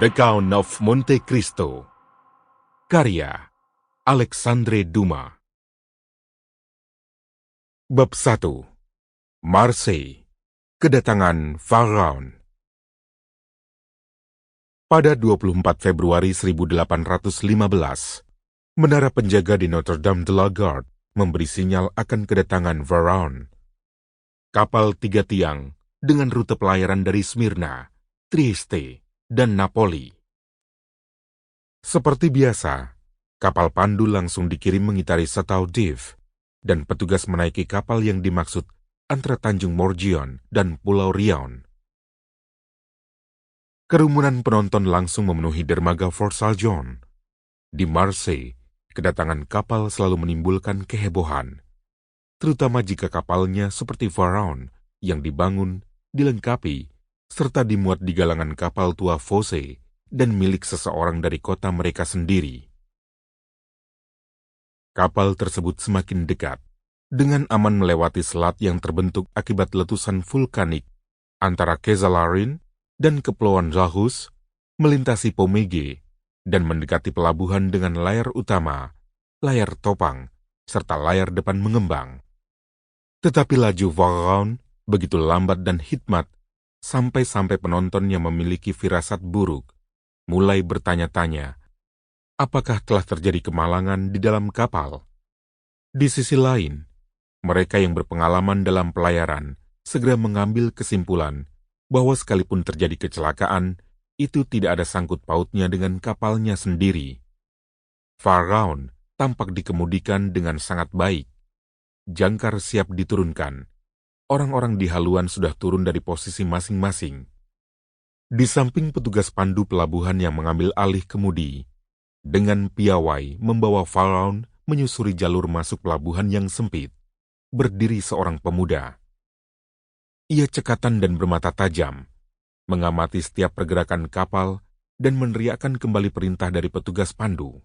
The Count of Monte Cristo. Karya Alexandre Dumas. Bab 1. Marseille. Kedatangan Pharaon. Pada 24 Februari 1815, menara penjaga di Notre-Dame de la Garde memberi sinyal akan kedatangan Pharaon. Kapal 3 tiang dengan rute pelayaran dari Smyrna, Trieste, dan Napoli. Seperti biasa, kapal pandu langsung dikirim mengitari Chateau d'If, dan petugas menaiki kapal yang dimaksud antara Tanjung Morgion dan Pulau Rion. Kerumunan penonton langsung memenuhi dermaga Fort Saljon. Di Marseille, kedatangan kapal selalu menimbulkan kehebohan, terutama jika kapalnya seperti Pharaon yang dibangun, dilengkapi, serta dimuat di galangan kapal tua Fosse dan milik seseorang dari kota mereka sendiri. Kapal tersebut semakin dekat, dengan aman melewati selat yang terbentuk akibat letusan vulkanik antara Kezalarin dan Kepulauan Zahus, melintasi Pomègue, dan mendekati pelabuhan dengan layar utama, layar topang, serta layar depan mengembang. Tetapi laju Pharaon begitu lambat dan hikmat, sampai-sampai penonton yang memiliki firasat buruk mulai bertanya-tanya, apakah telah terjadi kemalangan di dalam kapal? Di sisi lain, mereka yang berpengalaman dalam pelayaran segera mengambil kesimpulan bahwa sekalipun terjadi kecelakaan, itu tidak ada sangkut pautnya dengan kapalnya sendiri. Pharaon tampak dikemudikan dengan sangat baik. Jangkar siap diturunkan. Orang-orang di haluan sudah turun dari posisi masing-masing. Di samping petugas pandu pelabuhan yang mengambil alih kemudi, dengan piawai membawa Pharaon menyusuri jalur masuk pelabuhan yang sempit, berdiri seorang pemuda. Ia cekatan dan bermata tajam, mengamati setiap pergerakan kapal dan meneriakkan kembali perintah dari petugas pandu.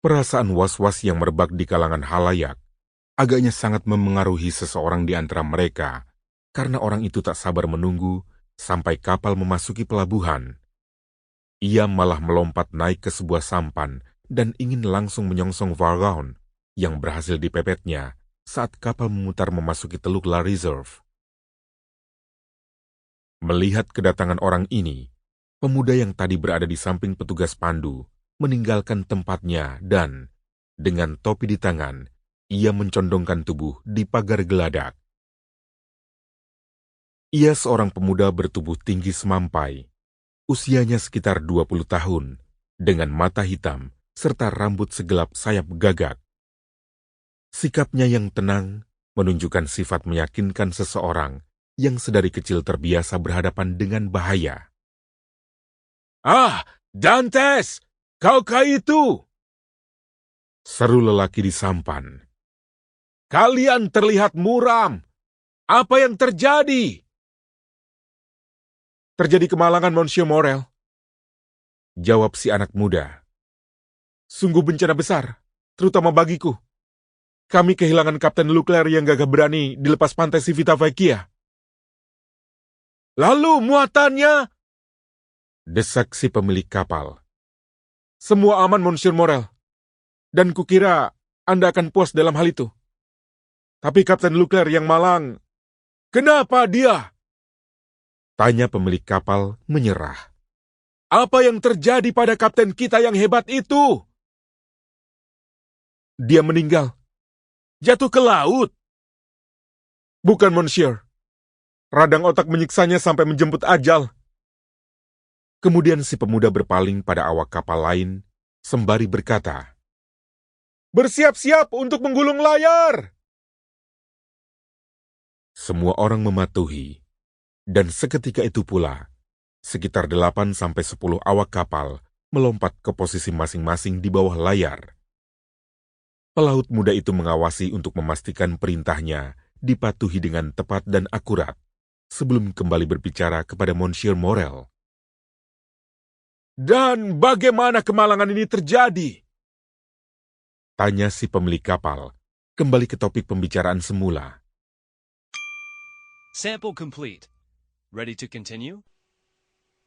Perasaan was-was yang merebak di kalangan halayak agaknya sangat memengaruhi seseorang di antara mereka, karena orang itu tak sabar menunggu sampai kapal memasuki pelabuhan. Ia malah melompat naik ke sebuah sampan dan ingin langsung menyongsong Pharaon yang berhasil dipepetnya saat kapal memutar memasuki Teluk La Réserve. Melihat kedatangan orang ini, pemuda yang tadi berada di samping petugas pandu meninggalkan tempatnya dan, dengan topi di tangan, ia mencondongkan tubuh di pagar geladak. Ia seorang pemuda bertubuh tinggi semampai, usianya sekitar 20 tahun, dengan mata hitam serta rambut segelap sayap gagak. Sikapnya yang tenang menunjukkan sifat meyakinkan seseorang yang sedari kecil terbiasa berhadapan dengan bahaya. "Ah, Dantes, kaukah itu?" seru lelaki di sampan. "Kalian terlihat muram. Apa yang terjadi?" "Terjadi kemalangan, Monsieur Morel," jawab si anak muda. "Sungguh bencana besar, terutama bagiku. Kami kehilangan Kapten Leclerc yang gagah berani di lepas pantai Civitavecchia." "Lalu muatannya?" desak si pemilik kapal. "Semua aman, Monsieur Morel. Dan kukira Anda akan puas dalam hal itu. Tapi Kapten Leclerc yang malang, kenapa dia?" tanya pemilik kapal menyerah. "Apa yang terjadi pada kapten kita yang hebat itu?" "Dia meninggal. Jatuh ke laut." "Bukan, Monsieur. Radang otak menyiksanya sampai menjemput ajal." Kemudian si pemuda berpaling pada awak kapal lain, sembari berkata, "Bersiap-siap untuk menggulung layar." Semua orang mematuhi, dan seketika itu pula, sekitar 8-10 awak kapal melompat ke posisi masing-masing di bawah layar. Pelaut muda itu mengawasi untuk memastikan perintahnya dipatuhi dengan tepat dan akurat, sebelum kembali berbicara kepada Monsieur Morel. "Dan bagaimana kemalangan ini terjadi?" tanya si pemilik kapal, kembali ke topik pembicaraan semula. Sample complete. Ready to continue?